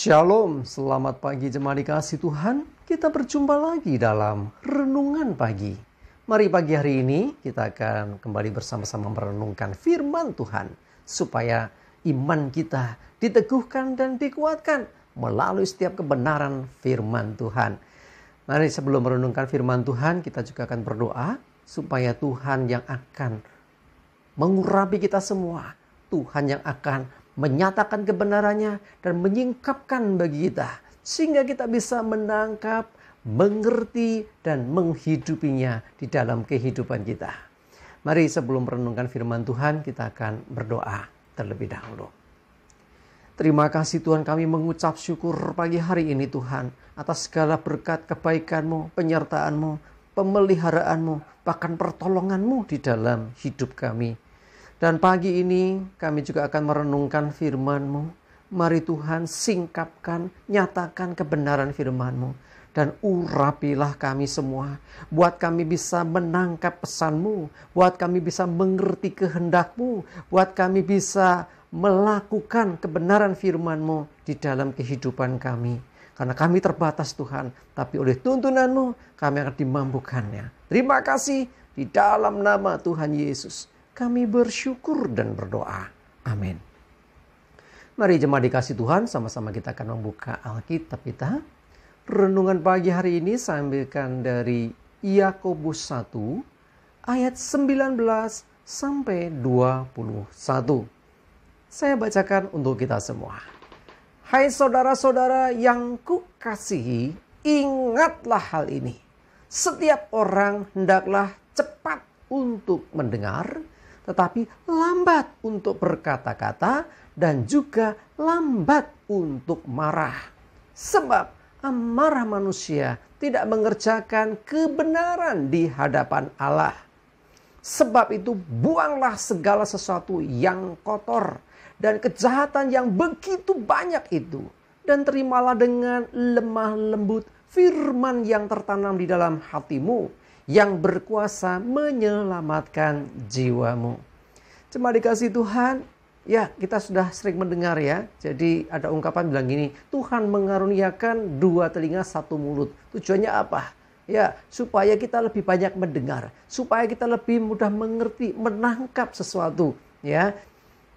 Shalom, selamat pagi jemaat dikasih Tuhan. Kita berjumpa lagi dalam Renungan Pagi. Mari pagi hari ini kita akan kembali bersama-sama merenungkan firman Tuhan. Supaya iman kita diteguhkan dan dikuatkan melalui setiap kebenaran firman Tuhan. Mari sebelum merenungkan firman Tuhan, kita juga akan berdoa supaya Tuhan yang akan mengurapi kita semua. Tuhan yang akan menyatakan kebenarannya dan menyingkapkan bagi kita. Sehingga kita bisa menangkap, mengerti, dan menghidupinya di dalam kehidupan kita. Mari sebelum merenungkan firman Tuhan, kita akan berdoa terlebih dahulu. Terima kasih Tuhan, kami mengucap syukur pagi hari ini Tuhan. Atas segala berkat kebaikan-Mu, penyertaan-Mu, pemeliharaanmu, bahkan pertolongan-Mu di dalam hidup kami. Dan pagi ini kami juga akan merenungkan firman-Mu. Mari Tuhan singkapkan, nyatakan kebenaran firman-Mu. Dan urapilah kami semua. Buat kami bisa menangkap pesan-Mu. Buat kami bisa mengerti kehendak-Mu. Buat kami bisa melakukan kebenaran firman-Mu di dalam kehidupan kami. Karena kami terbatas Tuhan. Tapi oleh tuntunan-Mu kami akan dimampukannya. Terima kasih di dalam nama Tuhan Yesus. Kami bersyukur dan berdoa. Amin. Mari jemaat dikasih Tuhan, sama-sama kita akan membuka Alkitab kita. Renungan pagi hari ini saya ambilkan dari Yakobus 1 ayat 19 sampai 21. Saya bacakan untuk kita semua. Hai saudara-saudara yang kukasihi, ingatlah hal ini. Setiap orang hendaklah cepat untuk mendengar, tetapi lambat untuk berkata-kata dan juga lambat untuk marah. Sebab amarah manusia tidak mengerjakan kebenaran di hadapan Allah. Sebab itu buanglah segala sesuatu yang kotor dan kejahatan yang begitu banyak itu. Dan terimalah dengan lemah lembut firman yang tertanam di dalam hatimu, yang berkuasa menyelamatkan jiwamu. Cuma dikasih Tuhan, ya kita sudah sering mendengar ya. Jadi ada ungkapan bilang gini, Tuhan mengaruniakan 2 telinga 1 mulut. Tujuannya apa? Ya, supaya kita lebih banyak mendengar, supaya kita lebih mudah mengerti, menangkap sesuatu. Ya,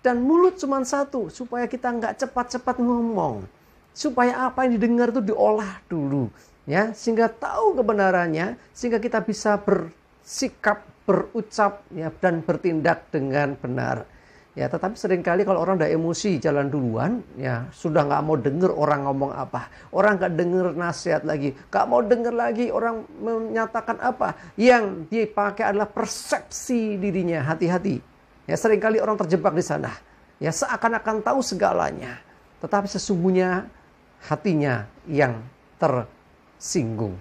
dan mulut cuma 1, supaya kita nggak cepat-cepat ngomong. Supaya apa yang didengar itu diolah dulu. Ya, sehingga tahu kebenarannya, sehingga kita bisa bersikap, berucap, ya, dan bertindak dengan benar. Ya, tetapi seringkali kalau orang udah emosi jalan duluan, ya sudah nggak mau dengar orang ngomong apa, orang nggak dengar nasihat lagi, nggak mau dengar lagi orang menyatakan apa, yang dipakai adalah persepsi dirinya. Hati-hati. Ya, seringkali orang terjebak di sana. Ya, seakan-akan tahu segalanya, tetapi sesungguhnya hatinya yang tersinggung.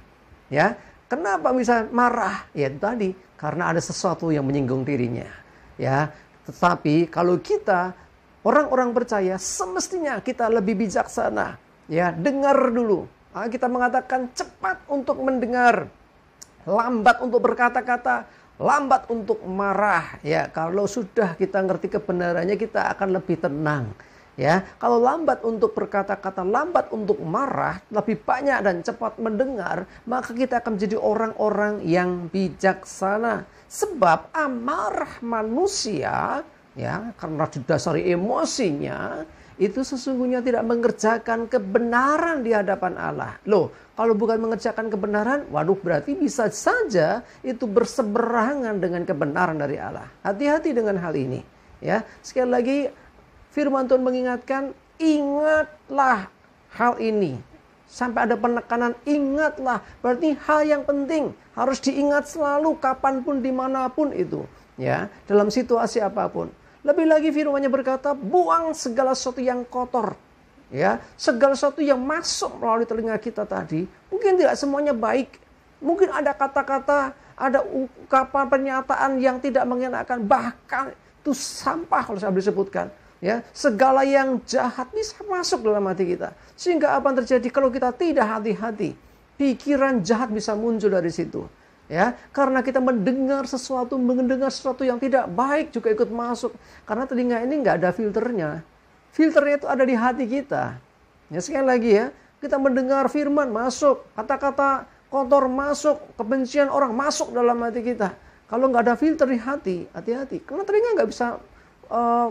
Ya, kenapa bisa marah? Ya itu tadi, karena ada sesuatu yang menyinggung dirinya. Ya, tetapi kalau kita orang-orang percaya, semestinya kita lebih bijaksana. Ya, dengar dulu. Kita mengatakan cepat untuk mendengar, lambat untuk berkata-kata, lambat untuk marah. Ya, kalau sudah kita ngerti kebenarannya, kita akan lebih tenang. Ya, kalau lambat untuk berkata-kata, lambat untuk marah, lebih banyak dan cepat mendengar, maka kita akan menjadi orang-orang yang bijaksana. Sebab amarah manusia, ya, karena didasari emosinya, itu sesungguhnya tidak mengerjakan kebenaran di hadapan Allah. Loh, kalau bukan mengerjakan kebenaran, waduh berarti bisa saja itu berseberangan dengan kebenaran dari Allah. Hati-hati dengan hal ini. Ya, sekali lagi, firman Tuhan mengingatkan, ingatlah hal ini. Sampai ada penekanan, ingatlah. Berarti hal yang penting. Harus diingat selalu, kapanpun, dimanapun itu. Ya, dalam situasi apapun. Lebih lagi firman-Nya berkata, buang segala sesuatu yang kotor. Ya, segala sesuatu yang masuk melalui telinga kita tadi. Mungkin tidak semuanya baik. Mungkin ada kata-kata, ada ungkapan, pernyataan yang tidak mengenakan. Bahkan itu sampah kalau saya boleh sebutkan. Ya, segala yang jahat bisa masuk dalam hati kita. Sehingga apa yang terjadi kalau kita tidak hati-hati? Pikiran jahat bisa muncul dari situ. Ya, karena kita mendengar sesuatu yang tidak baik juga ikut masuk. Karena telinga ini nggak ada filternya. Filternya itu ada di hati kita. Ya sekali lagi ya, kita mendengar firman masuk, kata-kata kotor masuk, kebencian orang masuk dalam hati kita. Kalau nggak ada filter di hati, hati-hati. Karena telinga nggak bisa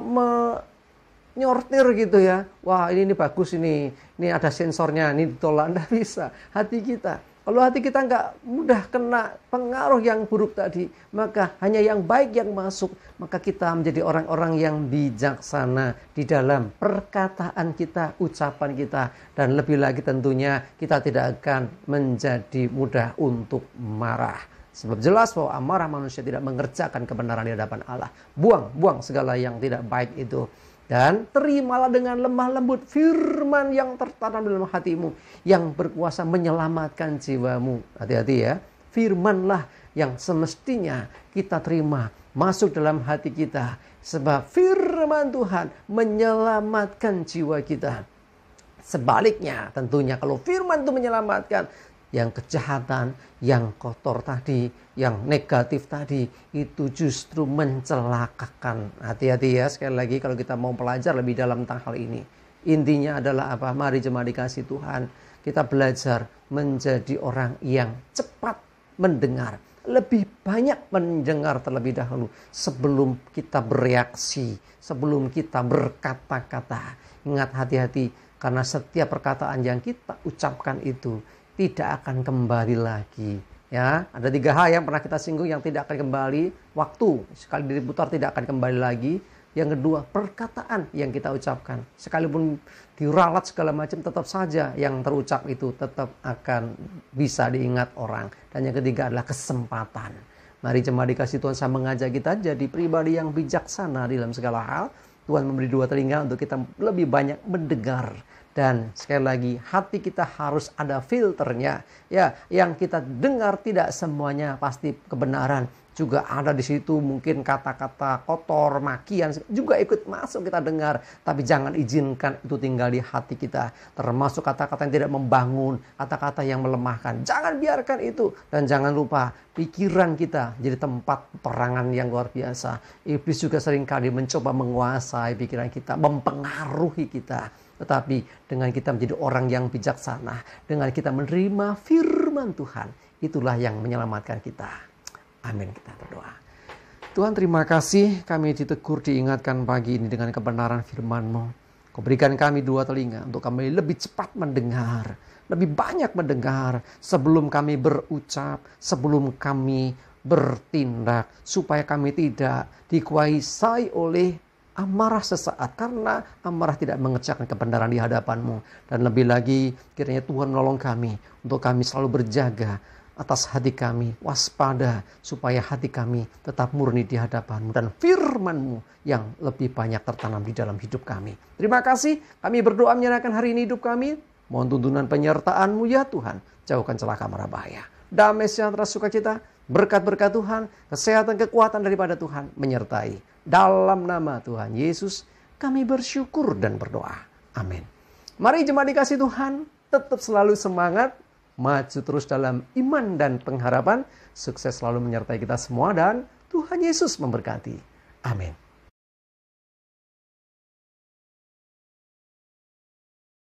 menyortir gitu ya. Wah ini bagus ini ada sensornya, ini ditolak. Nggak bisa. Hati kita. Kalau hati kita nggak mudah kena pengaruh yang buruk tadi, maka hanya yang baik yang masuk. Maka kita menjadi orang-orang yang bijaksana di dalam perkataan kita, ucapan kita. Dan lebih lagi tentunya kita tidak akan menjadi mudah untuk marah. Sebab jelas bahwa amarah manusia tidak mengerjakan kebenaran di hadapan Allah. Buang segala yang tidak baik itu. Dan terimalah dengan lemah lembut firman yang tertanam dalam hatimu, yang berkuasa menyelamatkan jiwamu. Hati-hati ya. Firmanlah yang semestinya kita terima masuk dalam hati kita. Sebab firman Tuhan menyelamatkan jiwa kita. Sebaliknya tentunya kalau firman itu menyelamatkan, yang kejahatan, yang kotor tadi, yang negatif tadi, itu justru mencelakakan. Hati-hati ya, sekali lagi kalau kita mau belajar lebih dalam tentang hal ini. Intinya adalah apa? Mari jemaat dikasih Tuhan, kita belajar menjadi orang yang cepat mendengar. Lebih banyak mendengar terlebih dahulu sebelum kita bereaksi, sebelum kita berkata-kata. Ingat, hati-hati, karena setiap perkataan yang kita ucapkan itu tidak akan kembali lagi. Ya, ada 3 hal yang pernah kita singgung yang tidak akan kembali. Waktu sekali diputar tidak akan kembali lagi. Yang kedua, perkataan yang kita ucapkan. Sekalipun diralat segala macam, tetap saja yang terucap itu tetap akan bisa diingat orang. Dan yang ketiga adalah kesempatan. Mari jemaat dikasih Tuhan, saya mengajak kita jadi pribadi yang bijaksana dalam segala hal. Tuhan memberi 2 telinga untuk kita lebih banyak mendengar. Dan sekali lagi, hati kita harus ada filternya. Ya, yang kita dengar tidak semuanya pasti kebenaran. Juga ada di situ mungkin kata-kata kotor, makian juga ikut masuk kita dengar. Tapi jangan izinkan itu tinggal di hati kita. Termasuk kata-kata yang tidak membangun, kata-kata yang melemahkan. Jangan biarkan itu. Dan jangan lupa, pikiran kita jadi tempat perangan yang luar biasa. Iblis juga seringkali mencoba menguasai pikiran kita, mempengaruhi kita. Tetapi dengan kita menjadi orang yang bijaksana, dengan kita menerima firman Tuhan, itulah yang menyelamatkan kita. Amin, kita berdoa. Tuhan, terima kasih kami ditegur, diingatkan pagi ini dengan kebenaran firman-Mu. Kau berikan kami 2 telinga untuk kami lebih cepat mendengar, lebih banyak mendengar sebelum kami berucap, sebelum kami bertindak, supaya kami tidak dikuasai oleh amarah sesaat, karena amarah tidak mengerjakan kebenaran di hadapan-Mu. Dan lebih lagi, kiranya Tuhan menolong kami untuk kami selalu berjaga atas hati kami, waspada, supaya hati kami tetap murni di hadapan-Mu dan firman-Mu yang lebih banyak tertanam di dalam hidup kami. Terima kasih, kami berdoa menyerahkan hari ini hidup kami. Mohon tuntunan penyertaan-Mu ya Tuhan, jauhkan celaka mara bahaya. Damai sejahtera sukacita, berkat-berkat Tuhan, kesehatan, kekuatan daripada Tuhan menyertai. Dalam nama Tuhan Yesus kami bersyukur dan berdoa. Amin. Mari jemaat dikasih Tuhan, tetap selalu semangat, maju terus dalam iman dan pengharapan. Sukses selalu menyertai kita semua dan Tuhan Yesus memberkati. Amin.